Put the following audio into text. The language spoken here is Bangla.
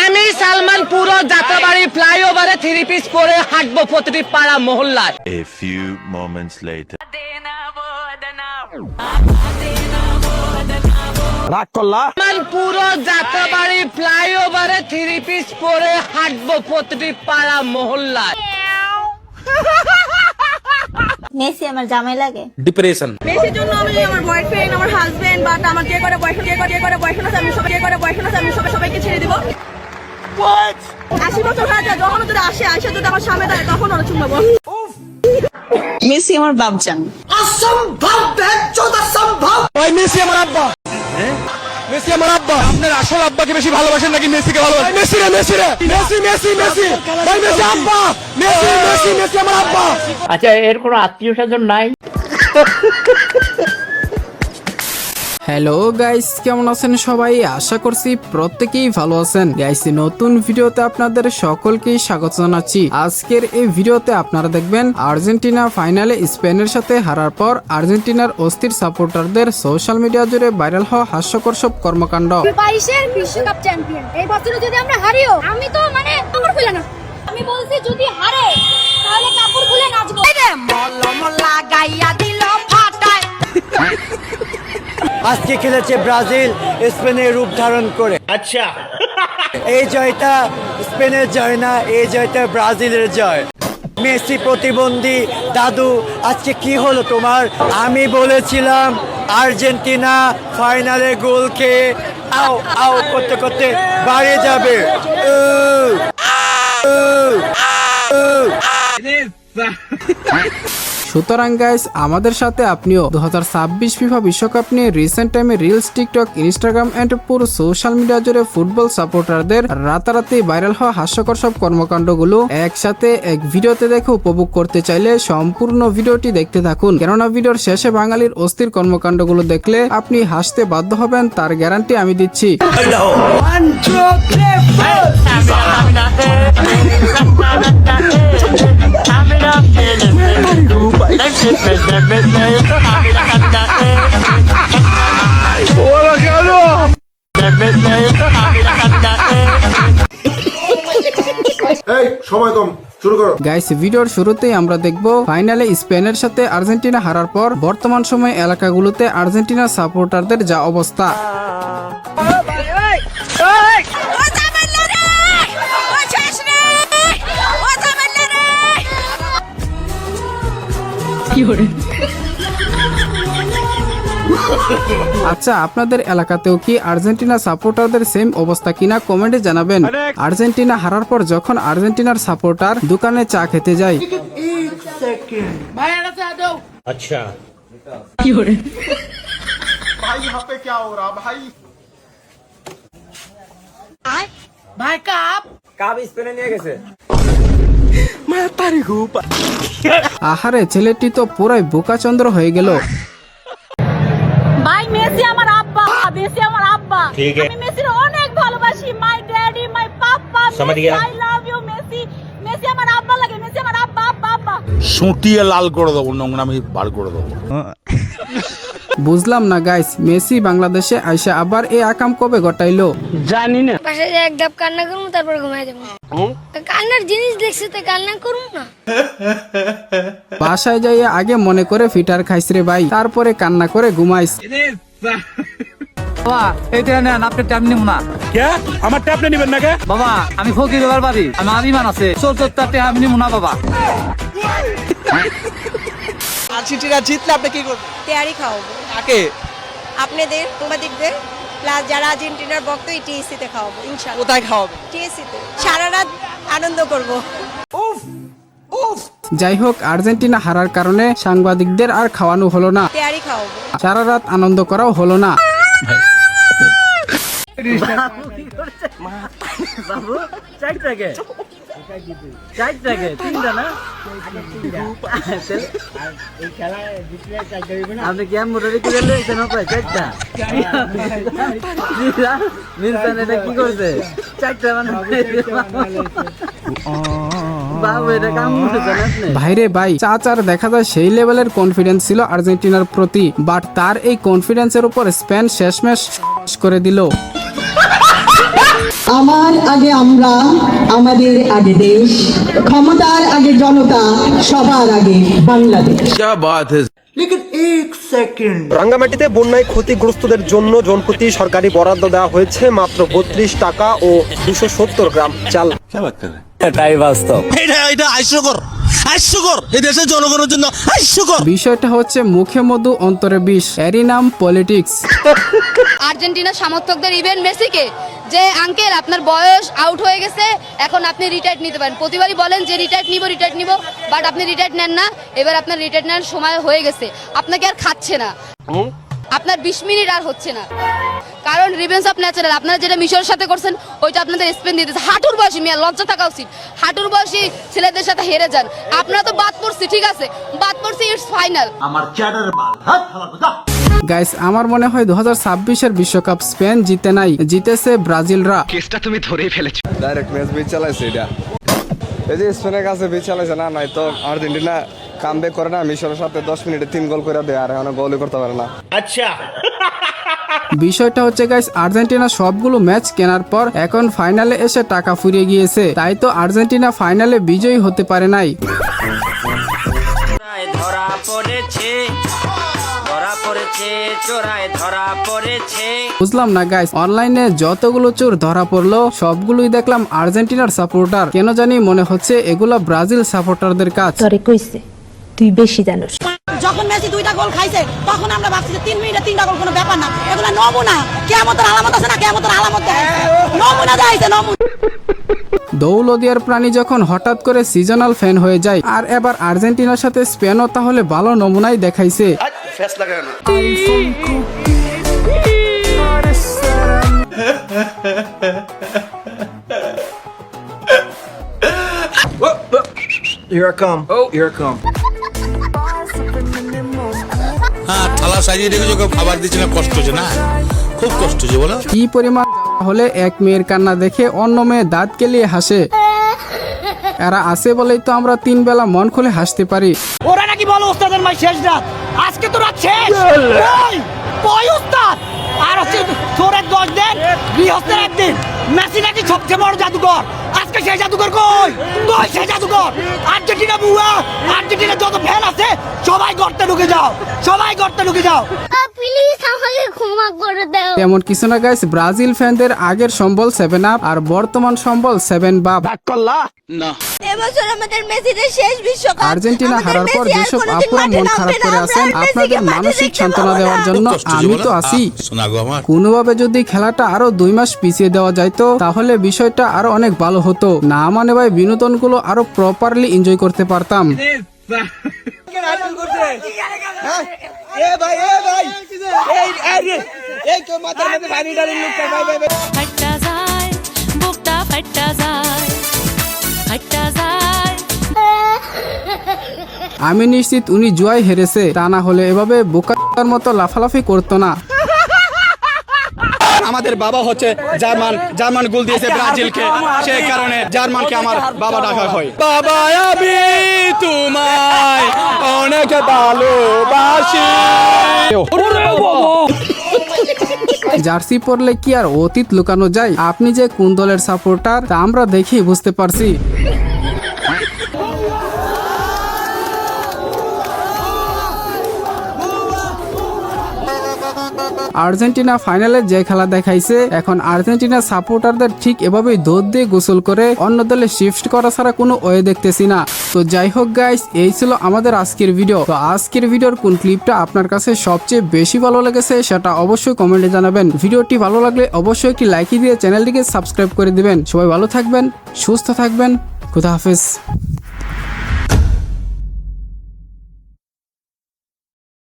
আমি সালমান পুরো যাত্রাবাড়ি ফ্লাইওভারে 3 পিস পরে হাঁটবো প্রতিটি পাড়া মহল্লায়। A few moments later. রাগ করলা? সালমান পুরো যাত্রাবাড়ি ফ্লাইওভারে 3 পিস পরে হাঁটবো প্রতিটি পাড়া মহল্লায়। মেসি আমার জামাই লাগে। ডিপ্রেশন। মেসির জন্য আমি আমার বয়ফ্রেন্ড, আমার হাজবেন্ড, বাট আমার যে করে বয়ফ্রেন্ড আছে আমি সবাইকে ছেড়ে দিব। 80 বছর হয়ে যায়, যখন যদি আসে যদি আমার সামনে দেয় তখন ওরা চুমাবো। মেসি আমার বাপজান। ওই মেসি আমার আব্বা। মেসি আমার আব্বা। আপনার আসল আব্বাকে বেশি ভালোবাসেন নাকি মেসিকে ভালোবাসেন? মেসি রে, মেসি রে, মেসি। ভাই মেসি আব্বা। মেসি আমার আব্বা। আচ্ছা, এর কোনো আত্মীয় স্বজন নাই? হ্যালো গাইস, কেমন আছেন সবাই? আশা করছি প্রত্যেকেই ভালো আছেন। গাইস, নতুন ভিডিওতে আপনাদের সকলকেই স্বাগত জানাচ্ছি। আজকের এই ভিডিওতে আপনারা দেখবেন আর্জেন্টিনা ফাইনালে স্পেনের সাথে হারার পর আর্জেন্টিনার অস্থির সাপোর্টারদের সোশ্যাল মিডিয়া জুড়ে ভাইরাল হওয়া হাস্যকর সব কর্মকাণ্ড। 22-এর বিশ্বকাপ চ্যাম্পিয়ন এই বছরে যদি আমরা হারিও, আমি তো কাপড় খুলে না। আমি বলছি যদি হারে তাহলে কাপড় খুলে নাচবো। মলম লাগাইয়া দিল ফাটায়। আজকে খেলেছে ব্রাজিল স্পেনের রূপ ধারণ করে। আচ্ছা, এই জয়টা স্পেনের জয় না, এই জয়টা ব্রাজিলের জয়। মেসি প্রতিবন্ধী দাদু, আজকে কি হলো তোমার? আমি বলেছিলাম আর্জেন্টিনা ফাইনালে গোল খেয়ে আউ করতে করতে বাড়ি যাবে। সুতরাং গাইস, আমাদের সাথে আপনিও 2026 ফিফা বিশ্বকাপ নিয়ে রিসেন্ট টাইমে রিলস, টিকটক, ইনস্টাগ্রাম এন্ড পুরো সোশ্যাল মিডিয়া জুড়ে ফুটবল সাপোর্টারদের রাতারাতি ভাইরাল হওয়া হাস্যকর সব কর্মকাণ্ডগুলো একসাথে এক ভিডিওতে দেখে উপভোগ করতে চাইলে সম্পূর্ণ ভিডিওটি দেখতে থাকুন, কেননা ভিডিওর শেষে বাঙালির অস্থির কর্মকাণ্ডগুলো দেখলে আপনি হাসতে বাধ্য হবেন, তার গ্যারান্টি আমি দিচ্ছি। গাইস, ভিডিওর শুরুতেই আমরা দেখব ফাইনালে স্পেনের সাথে আর্জেন্টিনা হারার পর বর্তমান সময়ে এলাকাগুলোতে আর্জেন্টিনার সাপোর্টারদের যা অবস্থা। আচ্ছা, আপনাদের এলাকাতেও কি আর্জেন্টিনা সাপোর্টারদের সেম অবস্থা কিনা কমেন্টে জানাবেন। আর্জেন্টিনা হারার পর যখন আর্জেন্টিনার সাপোর্টার দোকানে চা খেতে যায়, আচ্ছা, ভাই কাপ স্পেনে নিয়ে গেছে। আহারে, ছেলেটি তো পুরাই বোকাচন্দ্র হয়ে গেল। ভাই মেসি আমার আব্বা, মেসি আমার আব্বা। আমি মেসির অনেক ভালোবাসি। My daddy, my papa, I love you Messi. Messi আমার আব্বা লাগে, মেসি আমার আব্বা আব্বা। সুটিয়ে লাল করে দেবো, নোংরামি বার করে দেবো। বুঝলাম না গাইস, মেসি বাংলাদেশে আইসা আবার এই আকাম কবে ঘটাইলো? জানি না। পাশে এক ধাপ কান্না করবো, তারপর ঘুমাই যাবো। কান্নার জিনিস দেখছে তো কান্না করবো না। বাসায় যাইয়া আগে মনে করে ফিটার খাইস রে ভাই, তারপরে কান্না করে ঘুমাইস। বাবা, এইটা নেন, আপনার ট্যাপ নিব না। কে আমার ট্যাপ নিবেন না কে? বাবা, আমি ফকির এবার বাড়ি, আমি আবিমান আছে 74টা আমি নিব না বাবা। আর্জেন্টিনা জিতলে আপনি কি করবেন? তেয়ারি খাওয়াবো। কাকে? আপনাদের সাংবাদিকদের প্লাস যারা আর্জেন্টিনার ভক্ত, টিএসসি তে খাওয়াবো ইনশাআল্লাহ। কোথায় খাওয়াবে? টিএসসি তে সারা রাত আনন্দ করব। যাই হোক, আর্জেন্টিনা হারার কারণে সাংবাদিকদের আর খাওয়ানো হলো না, তেয়ারি খাওয়াবো। সারা রাত আনন্দ করাও হলো না। ভাইরে ভাই, চাচার দেখা যায় সেই লেভেলের কনফিডেন্স ছিল আর্জেন্টিনার প্রতি, বাট তার এই কনফিডেন্সের উপর স্পেন শেষমেশ করে দিল। আমার আগে আমরা, আমাদের আগে দেশ, ক্ষমতার আগে জনতা, সবার আগে বাংলাদেশ। রাঙ্গামাটিতে বন্যায় ক্ষতিগ্রস্তদের জন্য জনপ্রতি সরকারি বরাদ্দ দেওয়া হয়েছে মাত্র 32 টাকা ও 270 গ্রাম চাল। এটাই বাস্তব। বিষয়টা হচ্ছে মুখে মধু অন্তরে বিষ, এরই নাম পলিটিক্স। আর্জেন্টিনা সমর্থকদের ইভেন মেসিকে যে আঙ্কেল আপনার বয়স আউট হয়ে গেছে, এখন আপনি রিটায়ার্ড নিতে পারেন। প্রতিবারই বলেন যে রিটায়ার্ড নিব, বাট আপনি রিটায়ার্ড নেন না। এবার আপনার রিটায়ার্ড নেওয়ার সময় হয়ে গেছে, আপনাকে আর খাচ্ছে না, আপনার 20 মিনিট আর হচ্ছে না। কারণ রিভেঞ্জ অফ ন্যাচারাল, আপনারা যেটা মিশরের সাথে করছেন ওইটা আপনাদের স্পেন দিতেছে। হাঁটুর বয়সী মিয়া, লজ্জা থাকা উচিত। হাঁটুর বয়সী ছেলেদের সাথে হেরে যান। আপনারা তো বাদ পড়ছি, ঠিক আছে, বাদ পড়ছি, ইটস ফাইনাল। গাইস, আমার মনে হয় 2026-এর বিশ্বকাপ স্পেন জিতে নাই, জিতেছে ব্রাজিলরা। কেসটা তুমি ধরেই ফেলেছো। ডাইরেক্ট ম্যাচ বিচ চালাইছে এটা। এই যে স্পেনের কাছে বিচ চালাইছে না, নাই তো আর্জেন্টিনা কামব্যাক করে না, মিশরের সাথে 10 মিনিটে 3 গোল করে দেয়, আর এখন গোলই করতে পারে না। আচ্ছা, বিষয়টা হচ্ছে গাইস, আর্জেন্টিনা সবগুলো ম্যাচ কেনার পর এখন ফাইনালে এসে টাকা ফুরিয়ে গিয়েছে, তাই তো আর্জেন্টিনা ফাইনালে বিজয়ী হতে পারে নাই। বুঝলাম না গাইস, অনলাইনে যতগুলো চোর ধরা পড়লো সবগুলোই দেখলাম আর্জেন্টিনার সাপোর্টার। কেন জানি মনে হচ্ছে এগুলা ব্রাজিল সাপোর্টারদের কাজ। তুই বেশি জানোস। যখন মেসি 2টা গোল খাইছে তখন আমরা ভাবছি যে 3 মিনিটে 3টা গোল কোনো ব্যাপার না, এগুলা নমুনা। কিয়ামতের আলামত আছে না, কিয়ামতের আলামত দেখাইছে, নমুনা দেখাইছে, নমুনা। দৌলদিয়ার প্রাণী যখন হঠাৎ করে সিজনাল ফ্যান হয়ে যায়, আর এবার আর্জেন্টিনার সাথে স্পেনও তাহলে ভালো নমুনাই দেখাইছে। Here I come. Oh, here I come. হ্যাঁ, থালা সাজিয়ে রেখেছো, খাবার দিচ্ছে না, কষ্ট হচ্ছে না, খুব কষ্ট হচ্ছে বলো। কি পরিমাণ হলে এক মেয়ের কান্না দেখে অন্য মেয়ে দাঁত কেলিয়ে হাসে। এরা আছে বলেই তো আমরা 3 বেলা মন খুলে হাসতে পারি। ওরা নাকি বলো ওস্তাদের মাই শেষ রাত, আজকে তো রাত শেষ। কই ওস্তাদ? আর হচ্ছে তোরের 10 দিন, বৃহস্পতির একদিন। মেসি নাকি সবচেয়ে বড় জাদুকর, আজকে সেই জাদুকর কই? কই সেই জাদুকর? আর্জেন্টিনা বুয়া, আর্জেন্টিনার যত ফ্যান আছে সবাই গর্তে ঢুকে যাও, সবাই গর্তে ঢুকে যাও। প্লিজ আমাকে ক্ষমা করে দাও। তেমন কিছু না গাইস, ব্রাজিল ফ্যানদের আগের সম্বল 7 আপ আর বর্তমান সম্বল 7 বাপ। এবছর আমাদের মেসিদের শেষ বিশ্বকাপ। আর্জেন্টিনা হারার পর যেসব আপুরা মন খারাপ করে আছেন, আপনাদের মানসিক সান্ত্বনা দেওয়ার জন্য আমি তো আছি। কোনোভাবে যদি খেলাটা আরো 2 মাস পিছিয়ে দেওয়া যাইতো তাহলে বিষয়টা আরো অনেক ভালো হতো। না মানে ভাই, বিনোদনগুলো আরো প্রপারলি এনজয় করতে পারতাম। আমি নিশ্চিত উনি জুয়ায় হেরেছে, তা না হলে এভাবে বোকার মতো লাফালাফি করতো না। আমাদের বাবা হচ্ছে জার্মান, জার্মান গোল দিয়েছে ব্রাজিলকে, সেই কারণে জার্মানকে আমার বাবা ডাকা হয়। বাবা আমি তোমায় অনেক ভালোবাসি। জার্সি পরলে কি আর অতীত লুকানো যায়? আপনি যে কোন দলের সাপোর্টার তা আমরা দেখেই বুঝতে পারছি। আর্জেন্টিনা ফাইনালে যে খেলা দেখাইছে, এখন আর্জেন্টিনা সাপোর্টারদের ঠিক এভাবেই দৌড় দিয়ে গোসল করে অন্য দলে শিফট করা ছাড়া কোনো ওয়ে দেখতেছি না। তো যাই হোক গাইস, এই ছিল আমাদের আজকের ভিডিও। তো আজকের ভিডিওর কোন ক্লিপটা আপনার কাছে সবচেয়ে বেশি ভালো লেগেছে সেটা অবশ্যই কমেন্টে জানাবেন। ভিডিওটি ভালো লাগলে অবশ্যই একটি লাইক দিয়ে চ্যানেলটিকে সাবস্ক্রাইব করে দিবেন। সবাই ভালো থাকবেন, সুস্থ থাকবেন, খুদা হাফেজ।